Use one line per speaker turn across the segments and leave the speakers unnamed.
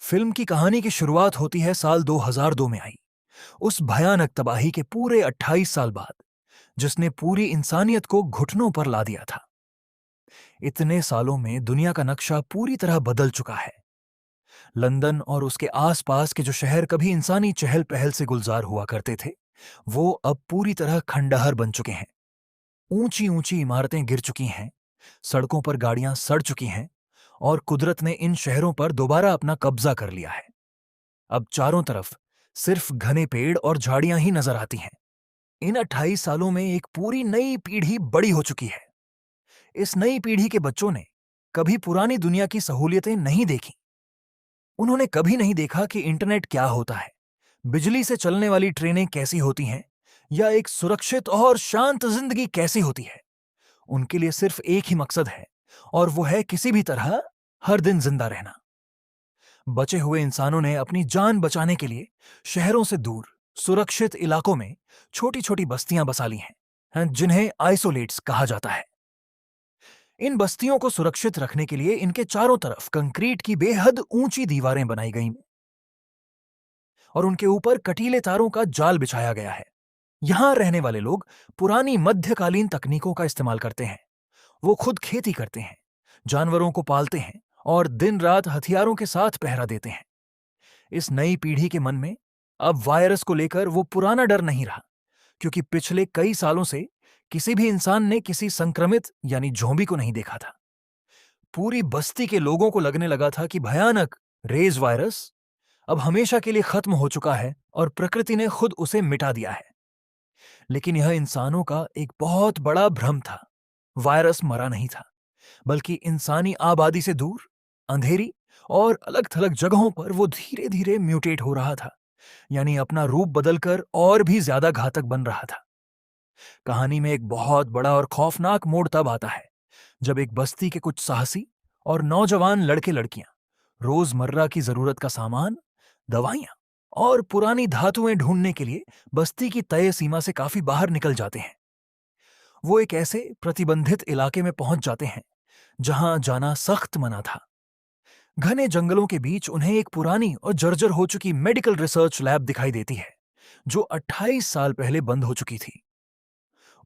Film की कहानी की शुरुआत होती है साल 2002 में आई उस भयानक तबाही के पूरे 28 साल बाद, जिसने पूरी इंसानियत को घुटनों पर ला दिया था। इतने सालों में दुनिया का नक्शा पूरी तरह बदल चुका है। लंदन और उसके आसपास के जो शहर कभी इंसानी चहल पहल से गुलजार हुआ करते थे, वो अब पूरी तरह खंडहर बन चुके हैं। ऊंची ऊंची इमारतें गिर चुकी हैं, सड़कों पर गाड़ियां सड़ चुकी हैं, और कुदरत ने इन शहरों पर दोबारा अपना कब्जा कर लिया है। अब चारों तरफ सिर्फ घने पेड़ और झाड़ियां ही नजर आती हैं। इन 28 सालों में एक पूरी नई पीढ़ी बड़ी हो चुकी है। इस नई पीढ़ी के बच्चों ने कभी पुरानी दुनिया की सहूलियतें नहीं देखी। उन्होंने कभी नहीं देखा कि इंटरनेट क्या होता है, बिजली से चलने वाली ट्रेनें कैसी होती हैं, या एक सुरक्षित और शांत जिंदगी कैसी होती है। उनके लिए सिर्फ एक ही मकसद है, और वो है किसी भी तरह हर दिन जिंदा रहना। बचे हुए इंसानों ने अपनी जान बचाने के लिए शहरों से दूर सुरक्षित इलाकों में छोटी छोटी बस्तियां बसा ली हैं, जिन्हें आइसोलेट्स कहा जाता है। इन बस्तियों को सुरक्षित रखने के लिए इनके चारों तरफ कंक्रीट की बेहद ऊंची दीवारें बनाई गई और उनके ऊपर कटीले तारों का जाल बिछाया गया है। यहां रहने वाले लोग पुरानी मध्यकालीन तकनीकों का इस्तेमाल करते हैं। वो खुद खेती करते हैं, जानवरों को पालते हैं और दिन रात हथियारों के साथ पहरा देते हैं। इस नई पीढ़ी के मन में अब वायरस को लेकर वो पुराना डर नहीं रहा, क्योंकि पिछले कई सालों से किसी भी इंसान ने किसी संक्रमित यानी ज़ोंबी को नहीं देखा था। पूरी बस्ती के लोगों को लगने लगा था कि भयानक रेज वायरस अब हमेशा के लिए खत्म हो चुका है और प्रकृति ने खुद उसे मिटा दिया है। लेकिन यह इंसानों का एक बहुत बड़ा भ्रम था। वायरस मरा नहीं था, बल्कि इंसानी आबादी से दूर, अंधेरी और अलग थलग जगहों पर वो धीरे धीरे म्यूटेट हो रहा था, यानी अपना रूप बदलकर और भी ज्यादा घातक बन रहा था। कहानी में एक बहुत बड़ा और खौफनाक मोड़ तब आता है जब एक बस्ती के कुछ साहसी और नौजवान लड़के लड़कियां रोजमर्रा की जरूरत का सामान, दवाइयां और पुरानी धातुएं ढूंढने के लिए बस्ती की तय सीमा से काफी बाहर निकल जाते हैं। वो एक ऐसे प्रतिबंधित इलाके में पहुंच जाते हैं जहां जाना सख्त मना था। घने जंगलों के बीच उन्हें एक पुरानी और जर्जर हो चुकी मेडिकल रिसर्च लैब दिखाई देती है, जो 28 साल पहले बंद हो चुकी थी।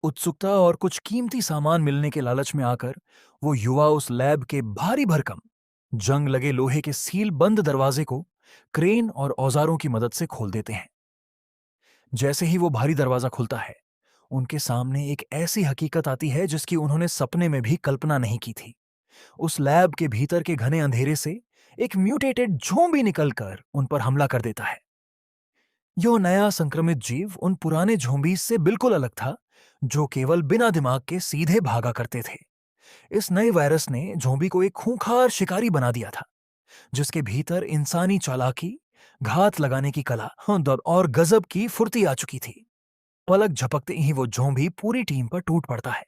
उत्सुकता और कुछ कीमती सामान मिलने के लालच में आकर वो युवा उस लैब के भारी भरकम जंग लगे लोहे के सील बंद दरवाजे को क्रेन और औजारों की मदद से खोल देते हैं। जैसे ही वो भारी दरवाजा खुलता है, उनके सामने एक ऐसी हकीकत आती है जिसकी उन्होंने सपने में भी कल्पना नहीं की थी। उस लैब के भीतर के घने अंधेरे से एक म्यूटेटेड ज़ोंबी निकलकर उन पर हमला कर देता है। यो नया संक्रमित जीव उन पुराने ज़ोंबीज से बिल्कुल अलग था, जो केवल बिना दिमाग के सीधे भागा करते थे। इस नए वायरस ने ज़ोंबी को एक खूंखार शिकारी बना दिया था, जिसके भीतर इंसानी चालाकी, घात लगाने की कला और गजब की फुर्ती आ चुकी थी। पलक झपकते ही वो ज़ोंबी पूरी टीम पर टूट पड़ता है।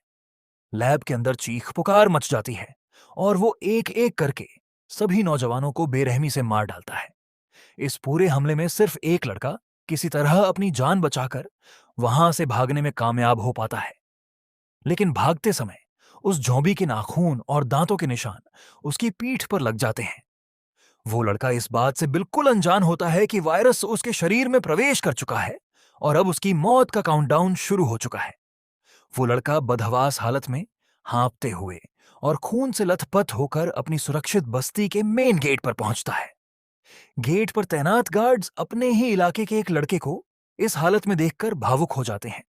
लैब के अंदर चीख पुकार मच जाती है और वो एक एक करके सभी नौजवानों को बेरहमी से मार डालता है। इस पूरे हमले में सिर्फ एक लड़का किसी तरह अपनी जान बचाकर वहां से भागने में कामयाब हो पाता है। लेकिन भागते समय उस झोंबी के नाखून और दांतों के निशान उसकी पीठ पर लग जाते हैं। वो लड़का इस बात से बिल्कुल अनजान होता है कि वायरस उसके शरीर में प्रवेश कर चुका है और अब उसकी मौत का काउंटडाउन शुरू हो चुका है। वो लड़का बदहवास हालत में, हाँफते हुए और खून से लथपथ होकर अपनी सुरक्षित बस्ती के मेन गेट पर पहुंचता है। गेट पर तैनात गार्ड्स अपने ही इलाके के एक लड़के को इस हालत में देखकर भावुक हो जाते हैं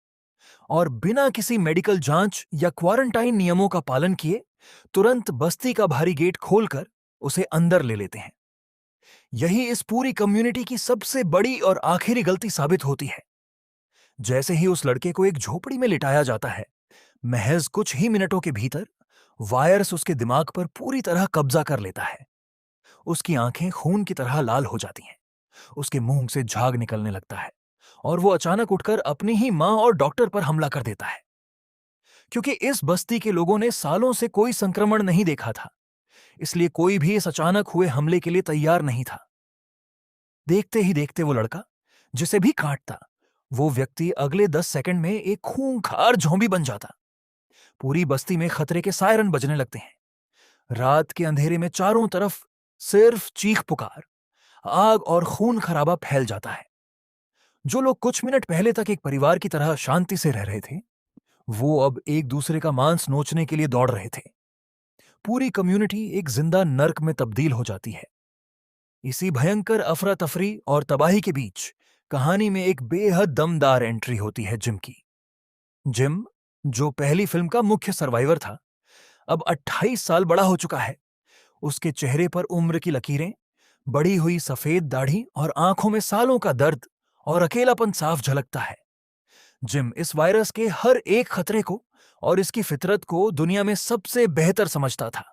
और बिना किसी मेडिकल जांच या क्वारंटाइन नियमों का पालन किए तुरंत बस्ती का भारी गेट खोलकर उसे अंदर ले लेते हैं। यही इस पूरी कम्युनिटी की सबसे बड़ी और आखिरी गलती साबित होती है। जैसे ही उस लड़के को एक झोपड़ी में लिटाया जाता है, महज कुछ ही मिनटों के भीतर वायरस उसके दिमाग पर पूरी तरह कब्जा कर लेता है। उसकी आंखें खून की तरह लाल हो जाती हैं, उसके मुंह से झाग निकलने लगता है और वो अचानक उठकर अपनी ही मां और डॉक्टर पर हमला कर देता है। क्योंकि इस बस्ती के लोगों ने सालों से कोई संक्रमण नहीं देखा था, इसलिए कोई भी इस अचानक हुए हमले के लिए तैयार नहीं था। देखते ही देखते वो लड़का, जिसे भी काटता, वो व्यक्ति अगले 10 सेकंड में एक खूंखार ज़ॉम्बी बन जाता। पूरी बस्ती में खतरे के सायरन बजने लगते हैं। रात के अंधेरे में चारों तरफ सिर्फ चीख पुकार, आग और खून खराबा फैल जाता है। जो लोग कुछ मिनट पहले तक एक परिवार की तरह शांति से रह रहे थे, वो अब एक दूसरे का मांस नोचने के लिए दौड़ रहे थे। पूरी कम्युनिटी एक जिंदा नर्क में तब्दील हो जाती है। इसी भयंकर अफरा तफरी और तबाही के बीच कहानी में एक बेहद दमदार एंट्री होती है जिम की। जिम, जो पहली फिल्म का मुख्य सर्वाइवर था, अब 28 साल बड़ा हो चुका है। उसके चेहरे पर उम्र की लकीरें, बढ़ी हुई सफेद दाढ़ी और आंखों में सालों का दर्द और अकेलापन साफ झलकता है। जिम इस वायरस के हर एक खतरे को और इसकी फितरत को दुनिया में सबसे बेहतर समझता था।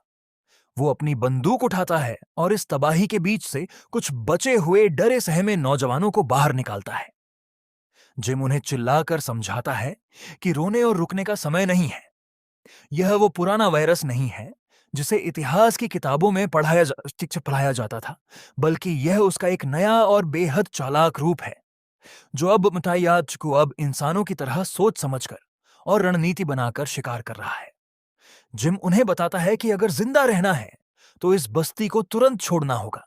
वो अपनी बंदूक उठाता है और इस तबाही के बीच से कुछ बचे हुए डरे सहमे नौजवानों को बाहर निकालता है। जिम उन्हें चिल्लाकर समझाता है कि रोने और रुकने का समय नहीं है। यह वो पुराना वायरस नहीं है जिसे इतिहास की किताबों में पढ़ाया जाता था, बल्कि यह उसका एक नया और बेहद चालाक रूप है, जो अब मुतायाज को अब इंसानों की तरह सोच समझकर और रणनीति बनाकर शिकार कर रहा है। जिम उन्हें बताता है कि अगर जिंदा रहना है तो इस बस्ती को तुरंत छोड़ना होगा,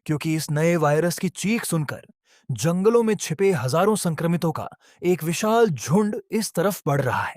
क्योंकि इस नए वायरस की चीख सुनकर जंगलों में छिपे हजारों संक्रमितों का एक विशाल झुंड इस तरफ बढ़ रहा है।